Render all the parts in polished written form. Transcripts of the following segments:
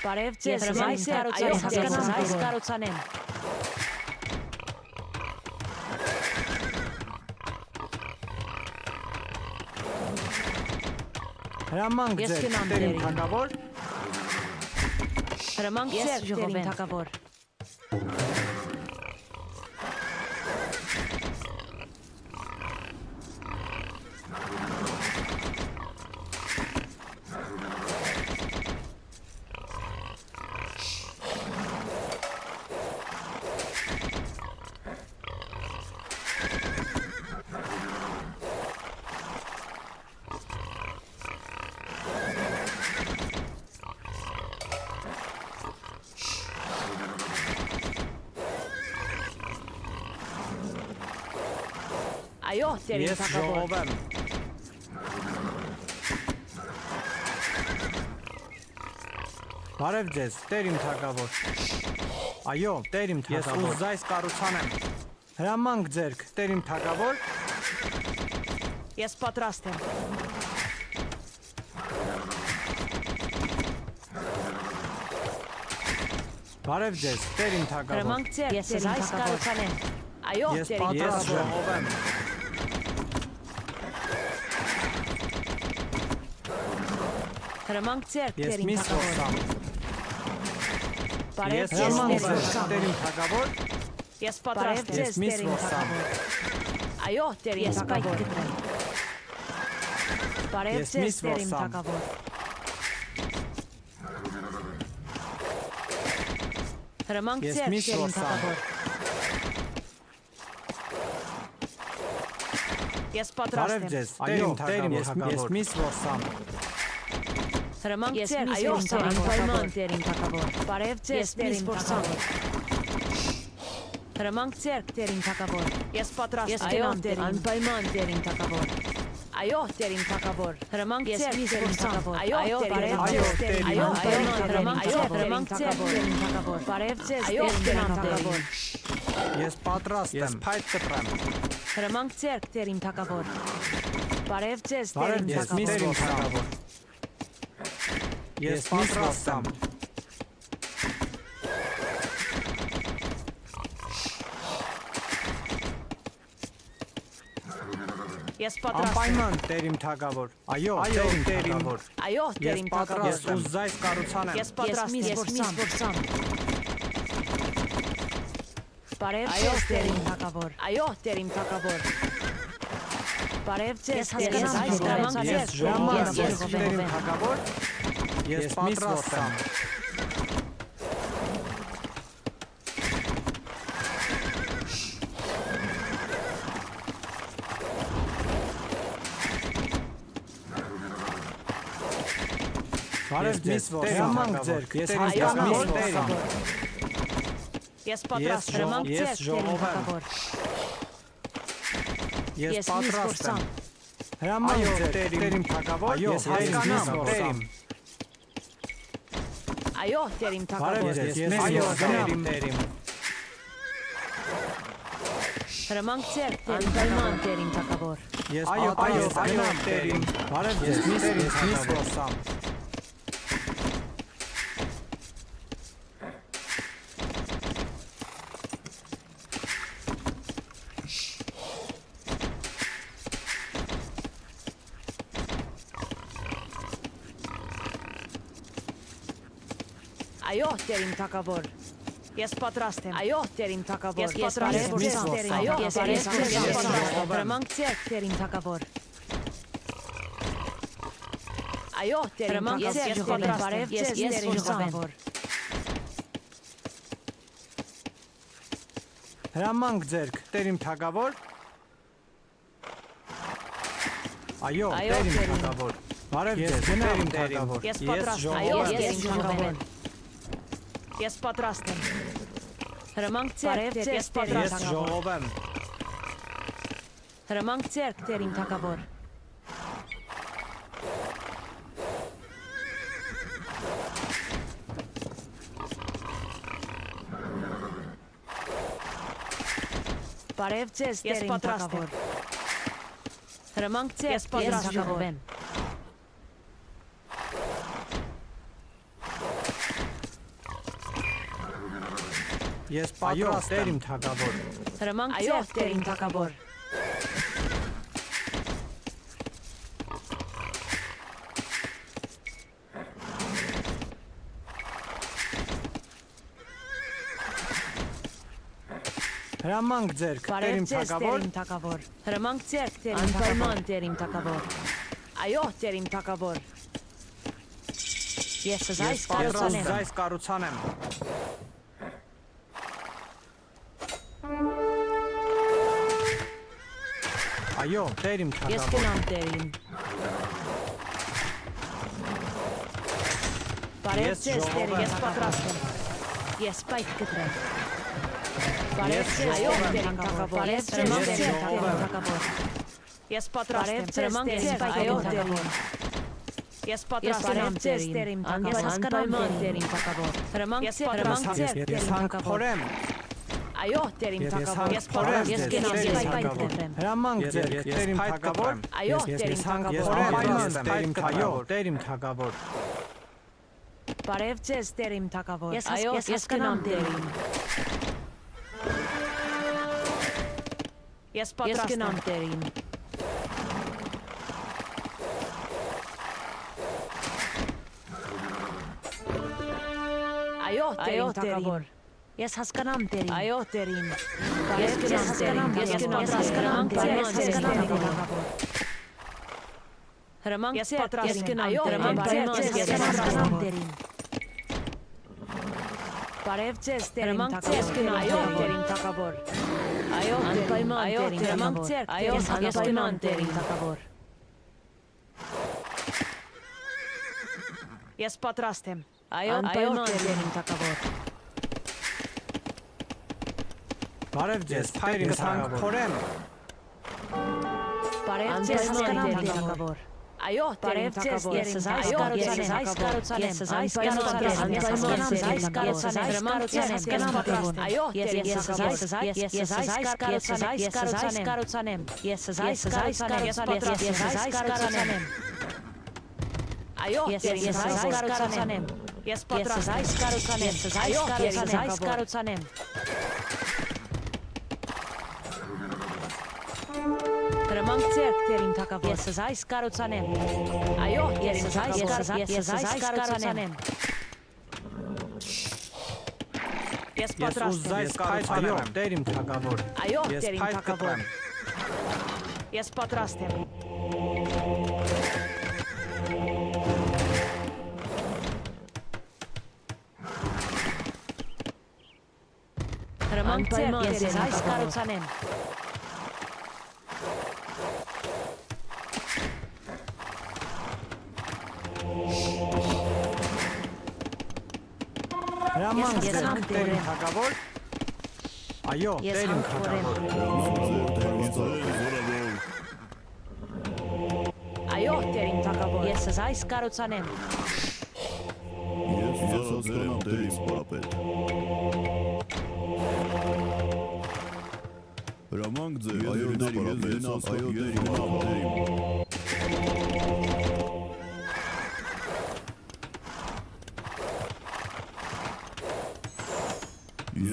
Բարև ձեզ, այս կառուցանեմ։ Հրամանք Ես ձեր, գնամ տերիմ տերին։ թագավոր, Հրամանք Ես ձեր, ժողովեմ։ տերին թագավոր։ Այո, տերին ես թագավոր։ ժողովեմ։ Բարև ձեզ, տերիմ թագավոր։ Այո, տերիմ թագավոր։ Ես ուզայս կառուցանեմ։ Հրամանք ձեր, տերիմ թագավոր, Ես պատրաստ եմ։ բարև ձեզ, տերիմ թագավոր։ Հրամանք ձեր, Ես տերին այս թագավոր։ կառուցանեմ։ Այո, Ես տերին պատրաստ թագավոր։ ժողովեմ։ Հրամանք ձեր, Ես տերին միս թագավոր։ ոսամ։ Բարև Ես ձեզ, հրամանք տերին ձեր, թագավոր։ տերիմ թագավոր, Ես պատրաստ եմ։ ես միս տերին ոսամ։ թագավոր։ Այո, տերին Ես պայք թագավոր։ կտրեմ։ Բարև Ես ձեզ, միս տերին ոսամ։ թագավոր։ Հրամանք Ես ձեր, միս տերին ոսամ։ թագավոր։ Ես պատրաստ Բարև եմ։ ձեզ, տերիմ թագավոր, ես միս ոսամ։ Հրամանք Ես ձեր, միս այո, ոսամ, տերին անպայման թագավոր, տերին թագավոր։ Բարև ձեզ, Ես միս տերին ոսամ։ թագավոր։ Հրամանք ձեր, տերին թագավոր։ Ես պատրաստ Ես եմ, գնամ այո, տերին։ անպայման տերին թագավոր։ Այո, տերին թագավոր։ Հրամանք Ես ձեր, միս տերին ոսամ։ թագավոր։ Այո, բարև այո, ձեզ, տերին, այո, անպայման հրամանք տերին ձեր, հրամանք ձեր, թագավոր։ տերին թագավոր։ Բարև ձեզ, Այո, տերին գնամ թագավոր։ Ես պատրաստ եմ, փայտ կտրեմ։ Հրամանք ձեր, տերին թագավոր։ Բարև ձեզ, Բարև տերին ձեզ, թագավոր։ տերիմ թագավոր։ Ես պատրաստ եմ։ Ես պատրաստ եմ։ Անպայման տերիմ թագավոր։ Այո, տերիմ թագավոր։ Այո, Ես տերին թագավոր։ պատրաստ եմ, ուզայս կառուցանեմ։ Ես պատրաստ եմ, Ես միս ոսամ։ Բարև Այո, ձեզ, տերին տերին թագավոր։ Այո, տերին թագավոր։ Բարև ձեզ, Ես տերին հասկանում եմ, այս ժողովեմ, հրամանք Ես ձեր, ժողովեմ, ես ես ժողովեմ։ տերիմ թագավոր։ Ես պատրաստ եմ։ Բարև ձեզ, հրամանք ձեր, ես հասկանում եմ, տերիմ։ Ես պատրաստ Ես հրամանք ես ձեր, տերին ժողովեմ։ թագավոր։ Ես Ես միս պատրաստ եմ։ ոսամ։ Հրամանք ձեր, տերիմ թագավոր, ես հասկանում եմ, տերիմ։ Այո, տերին Բարև թագավոր։ ձեզ, ես այո, տերիմ։ Հրամանք ձեր, անպայման տերին թագավոր։ Ես այո, տերիմ։ Բարև ձեզ, ես միս ոսամ։ Այո, տերին թագավոր։ Ես պատրաստ եմ։ Այո, տերին թագավոր։ Ես Ես պատրաստ պատրաստ եմ, եմ, տերին այո, թագավոր։ ես Ես պատրաստ եմ, ժողովեմ։ հրամանք ձեր, տերին թագավոր։ Այո, տերին Հրամանք թագավոր։ ես Ես ժողովեմ, պատրաստ եմ, ես տերին ժողովեմ։ թագավոր։ Հրամանք ձեր, տերիմ թագավոր։ Այո, Այո, տերիմ տերիմ։ թագավոր։ Բարև ձեզ, տերիմ թագավոր։ Ես պատրաստ եմ, այո, ժողովեմ։ տերին Ես ժողովեմ։ թագավոր։ Ես պատրաստ եմ։ Հրամանք ձեր, ես Ես պատրաստ եմ։ ժողովեմ։ Հրամանք ձեր, տերին թագավոր։ Բարև ձեզ, տերին թագավոր։ Հրամանք ձեր, Ես պատրաստ ժողովեմ։ Ես պատրաստ եմ թագավոր։ Հրամանք ձեռք տեր իմ թագավոր։ Հրամանք ձեռք տեր իմ թագավոր։ թագավոր։ Հրամանք ձեռք տեր իմ թագավոր, տեր իմ թագավոր։ Այո, տեր իմ թագավոր։ Ես Ես պատրաստ զայս կառուցանեմ։ Այո, տեր իմ Ես թագավոր։ գնամ տերին։ Բարև Ես ձեզ ժողով տեր, եմ։ ես պատրաստ եմ։ Ես պայք կտրեմ։ Բարև Ես ձեզ ժողով եմ։ տեր իմ թագավոր։ Բարև Ես ձեզ ժողով տեր եմ։ իմ թագավոր։ Ես պատրաստ եմ, հրամանք ձեզ այո տերին։ Ես պատրաստ եմ ձեզ տեր իմ թագավոր։ Ես հասկանամ տեր իմ թագավոր։ Հրամանք ձեզ տեր Ես իմ թագավոր։ հանգփորեմ։ Այո տեր իմ թագավոր։ Ես պատրաստ եմ, ես գնամ ես պայք կտրեմ։ Հրամանք ձեռք տեր իմ թագավոր։ Այո տեր իմ Ես թագավոր։ հանգփորեմ տեր իմ թագավոր։ Տեր իմ թագավոր։ Բարև ձեզ տեր իմ թագավոր։ Ես գնամ տերին։ Ես պատրաստ եմ տերին։ Այո տեր իմ թագավոր։ Ես հասկանամ տերին։ Այո տերին։ Ես հասկանամ, ես հասկանամ, ես հասկանամ թագավոր։ Հրամանք ես պատրաստ եմ։ Այո հրամանք ես հասկանամ տերին։ Բարև ձեզ տեր իմ թագավոր։ Այո տեր իմ թագավոր։ Այո անպայման տեր իմ թագավոր։ Այո ես գնամ տեր իմ թագավոր։ Ես պատրաստ եմ։ Այո անպայման տեր իմ թագավոր։ Բարև ձեզ տեր իմ հանգփորեմ։ Բարև ձեզ հասկանամ տեր իմ թագավոր։ Այո բարև ձեզ ես այս կարոցանեմ ես այս կարոցանեմ ես այս կարոցանեմ ես պատրաստ այո ես այս կարոցանեմ ես այս կարոցանեմ այո ես այս կարոցանեմ ես պատրաստ այս կարոցանեմ ես այս կարոցանեմ Հրամանք ձեռք տեր իմ թագավոր։ Ես այս կարոցանեմ։ Այո, ես այս կարոցանեմ։ Ես պատրաստ եմ։ Ես այո, տեր իմ թագավոր։ Այո, տեր իմ թագավոր։ Ես պատրաստ եմ։ Հրամանք ձեռք ես այս կարոցանեմ։ Հրամանք ձեռք տեր իմ թագավոր։ Այո, տեր իմ թագավոր։ Այո, տեր իմ թագավոր։ Ես այս կարոցանեմ։ Ես հասկանամ տեր իմ պապետ։ Հրամանք ձեր այո տեր իմ այո տեր իմ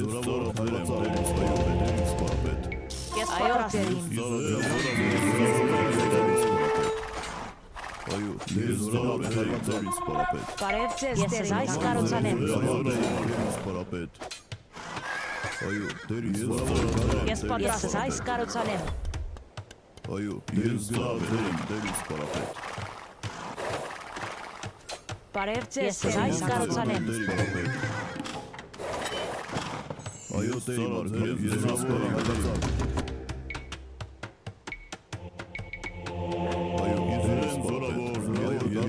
Զորավոր դրեմ տեր իմ պապետ։ Ես այո տեր իմ։ Այո, ես զորավոր դրեմ տեր իմ պապետ։ Բարև ձեզ տեր այս կարոցանեմ։ Պապետ։ Այո, դեր իմ Ես պատրաստ այս կարոցանեմ։ Այո, ես զորավոր դեր իմ պապետ։ Բարև ձեզ այս կարոցանեմ։ Այո, տեր իմ ես զորավոր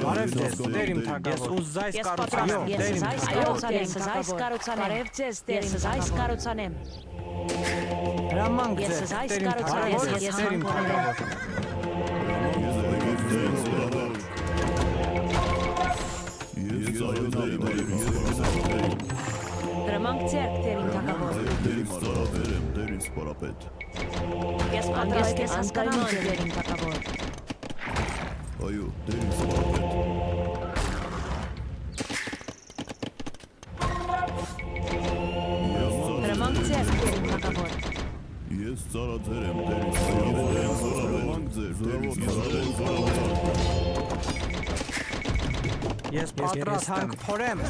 Բարև ձեզ տեր իմ թագավոր։ Ես զայս կարոցանեմ։ Ես այս կարոցանեմ։ Բարև ձեզ տեր իմ այս կարոցանեմ։ Հրամանք Ես ձեռք այս տեր իմ կարոցանեմ, թագավոր։ ես Տեր իմ թագավոր։ Հրամանք ձեռք տեր իմ թագավոր։ Ես պատրաստ եմ հասկանամ տեր իմ թագավոր։ Այո, դեր իմ սպապետ։ Հրամանք ծառաձեր եմ տերիս հրամանք ձեր Ես պատրաստ եմ փորեմ։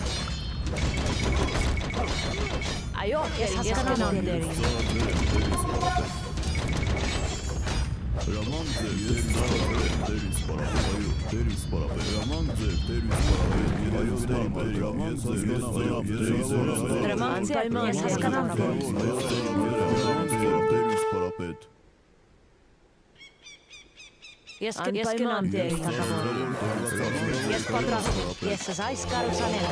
Այո, ես հասկանամ դերին։ Հրամանք ձեր տերիս պարապետ հրամանք ձեր տերիս պարապետ այո հրամանք ձեր Հրամանք ձեր ես հասկանամ տերիս պարապետ Ես կնպայման դերին թագավոր։ Ես պատրաստ եմ։ Ես այս կառուցանեմ։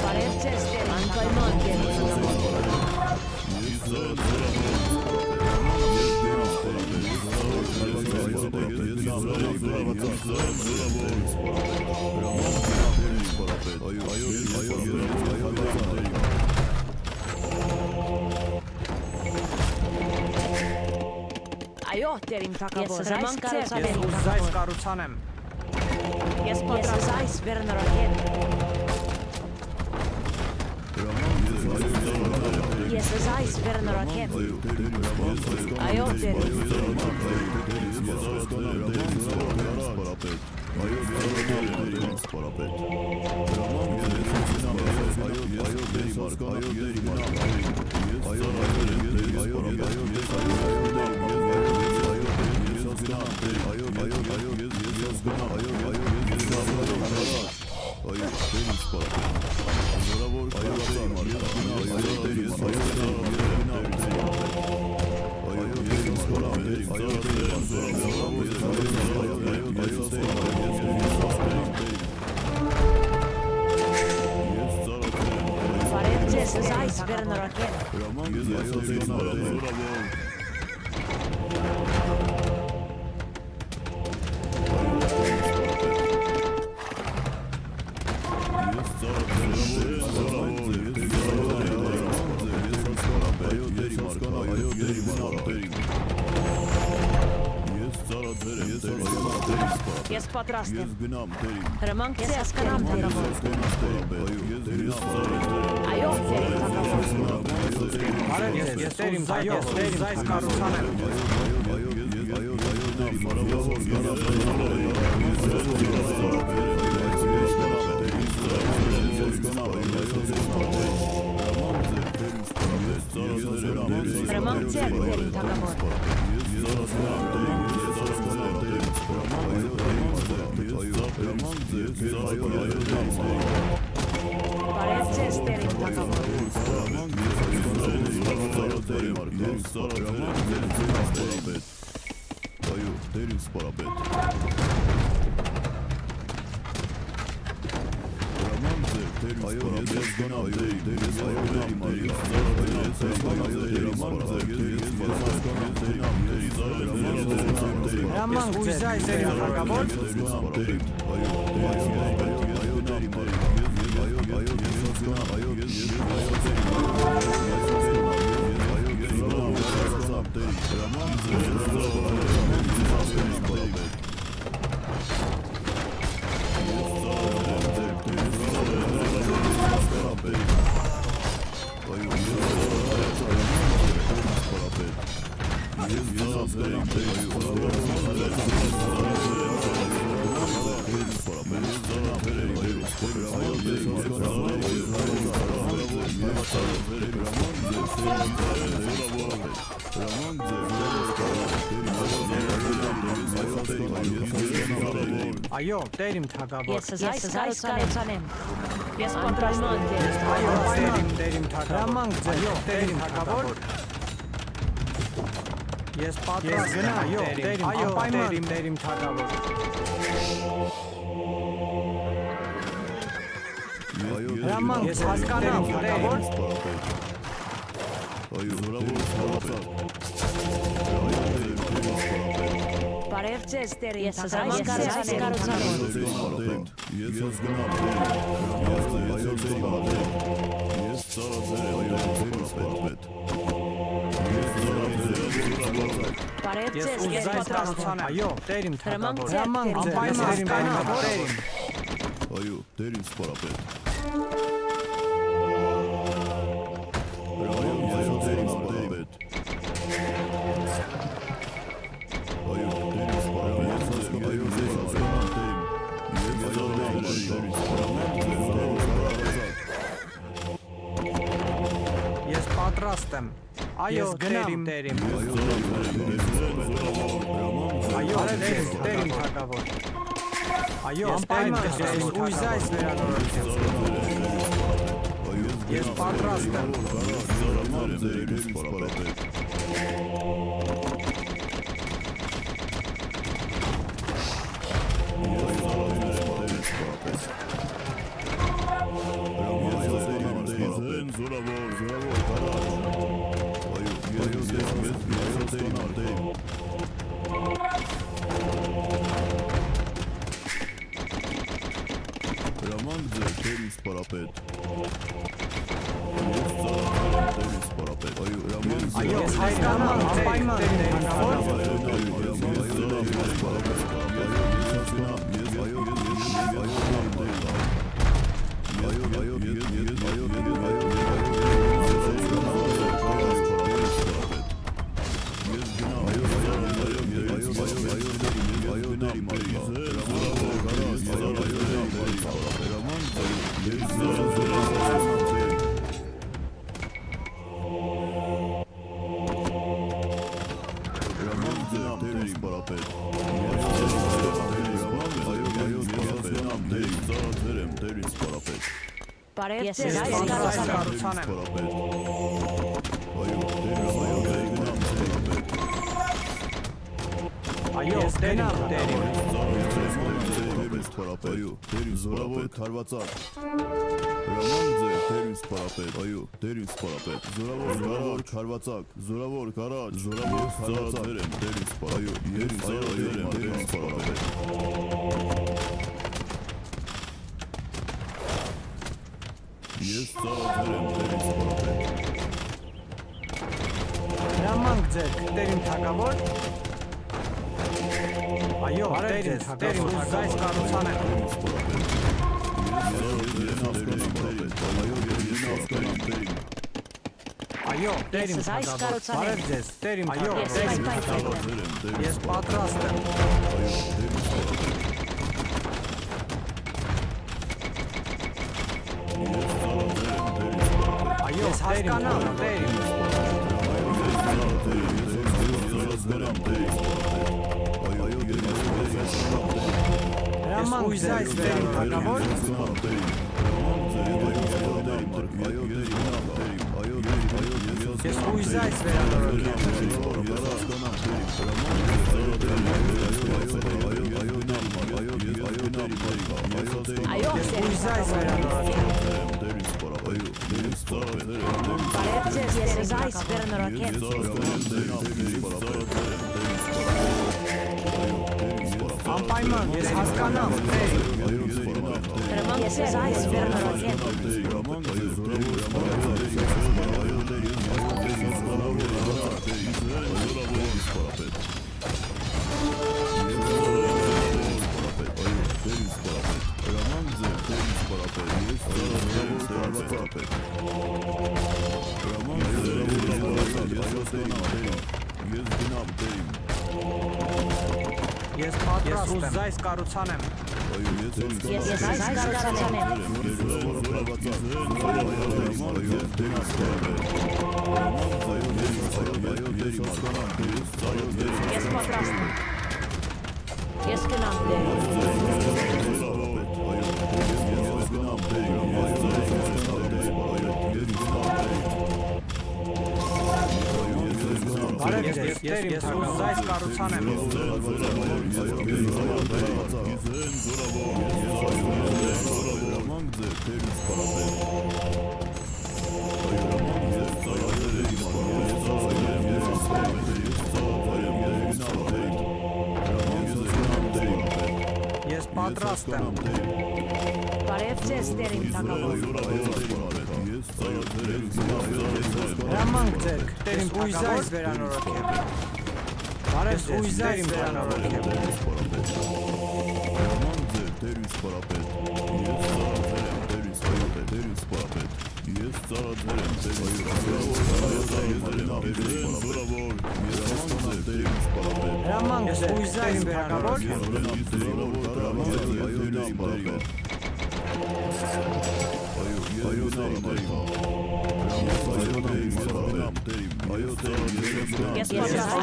Բարև ձեզ դերին անպայման դերին Այո, դերին թագավոր։ Ես այս կառուցանեմ։ Ես պատրաստ այս վերնորոգել։ Ես այս վերնորոգել։ Այո, բարև ձեզ այս վերնորոգել։ Ես պատրաստ եմ։ Հրամանք ձեզ հասկանամ թագավոր։ Այո, դերին թագավոր։ Բարև ես տերիմ թագավոր։ Ես այս կառուցանեմ։ Հրամանք ձեզ դերին թագավոր։ Բարև ձեզ դերին թագավոր։ Այո, տերիս պարապետ Այո, ես գնամ դերիս Հրամանք ձեզ այս թագավոր։ Այո, տերիմ թագավոր։ Ես այս կառուցանեմ։ Ես պատրաստում եմ։ Այո, տերիմ թագավոր։ Հրամանք ձեզ, տերիմ թագավոր։ Ես պատրաստ եմ, այո, տերիմ թագավոր։ Հրամանք ես հասկանամ, թագավոր։ Այո, հրամանք Բարև ձեզ տերին ես այս կառուցանեմ Ես գնամ Ես ծառացել Բարև Ես ձեզ ես ուզայս պատրաստ եմ կառուցանեմ։ Այո, տերիմ թագավոր։ Հրամանք ձեր, Անպայման տերիմ, տերիմ։ Այո, դեր ինձ սպարապետ Ես պատրաստ եմ։ Այո, գնամ տերիմ։ Այո, տերիմ թագավոր։ Այո, անպայման ես ուզայս վերանորոգել։ Ես պատրաստ եմ։ Այո, հայրաման, անպայման թագավոր։ Բարև Ես ձեզ այս կառուցանեմ։ Այո, գնամ տերիմ։ Զորավոր քարվածակ Հրամանք ձեր տերին սպարապետ Այո, տերին սպարապետ Զորավոր քարվածակ Զորավոր քարաջ Զորավոր քարվածակ Տերին սպարապետ Այո, տերին սպարապետ Ես ծառացել եմ տերին սպարապետ Հրամանք ձեր, տերիմ թագավոր։ Այո, տերիմ ուզայս կառուցանեմ։ Այո, տերիմ թագավոր։ Բարև ձեզ, տերիմ թագավոր։ Ես պատրաստ եմ։ Այո, հասկանամ, տերիմ։ Հրամանք ուզայս տերիմ թագավոր։ Ես ուզայս վերանորոգել։ Այո, Ուզայս վերանորոգել։ բարև ձեզ ես այս վերնորոգել Անպայման ես հասկանամ, տերիմ։ Հրամանք ես այս վերնորոգել Ես պատրաստ եմ։ Ուզայս կառուցանեմ։ Ես այս կառուցանեմ Ես պատրաստ եմ Ես գնամ Բարև ձեզ, ես ուզայս կառուցանեմ։ պատրաստ եմ։ Բարև ձեզ տերիմ թագավոր։ Ես ծառայել եմ Հրամանք ձերք, տերիմ ուժայց վերանորոգեմ։ Բարև ձեզ, տերիմ վերանորոգեմ։ Ես ծառայել եմ Հրամանք ձերք, ուժայց վերանորոգեմ։ Ես պատրաստ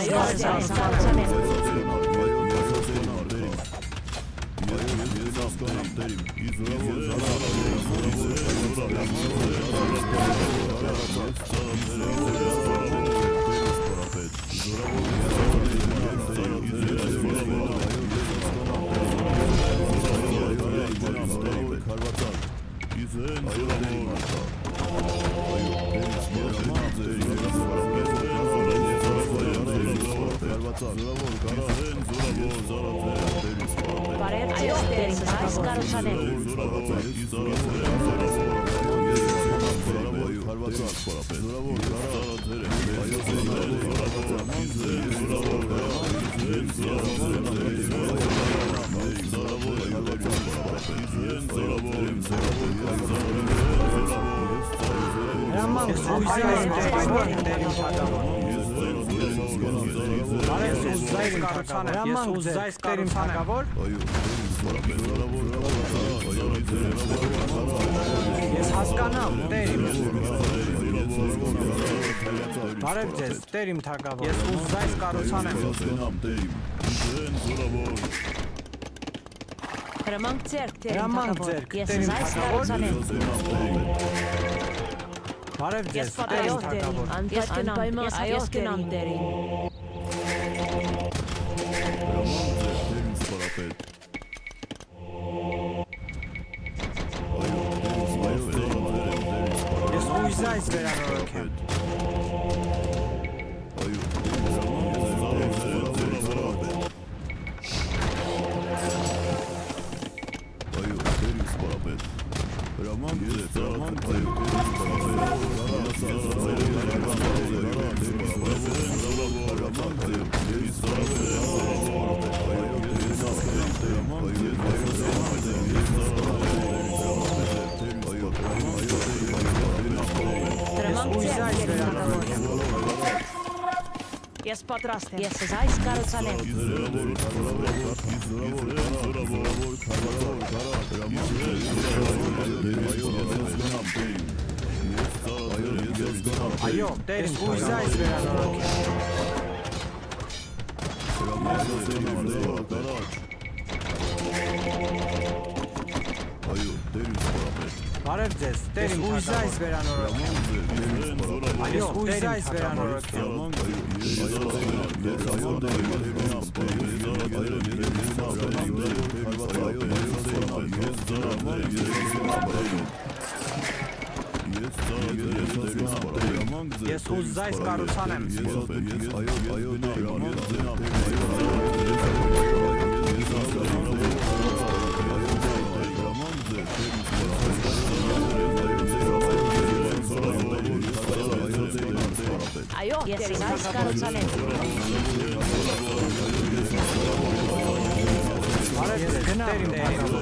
Բարև ձեզ տերիմ այս կառուցանեմ։ Հրամանք ուժայց վերանորոգեմ, տերիմ թագավոր։ Բարև ձեզ, ուժայց կառուցանեմ։ Հրամանք ձեզ, տերիմ թագավոր։ Ես հասկանամ, տերիմ։ Բարև ձեզ, տերիմ թագավոր։ Ես ուժայց կառուցանեմ։ Հրամանք ձերք տերիմ Հրամանք թագավոր։ ձերք, Ես տերիմ այս թագավոր։ կառուցանեմ։ Բարև ձեզ, Ես տերիմ պատրաստ թագավոր։ անպայման ես կնամ տերին։ Ես ուժայց վերանորոգեմ։ Ուժայց վերանորոգեմ։ Ես պատրաստ եմ։ Ես այս կառուցանեմ։ Այո, տերիմ ուժայց վերանորոգեմ։ Բարև ձեզ, տերիմ ուժայց վերանորոգեմ։ Այո, ուժայց վերանորոգեմ։ Ես ուժայց կառուցանեմ։ Այո, ես այս կառուցանեմ։ Բարև ձեզ, գնամ, տերիմ թագավոր։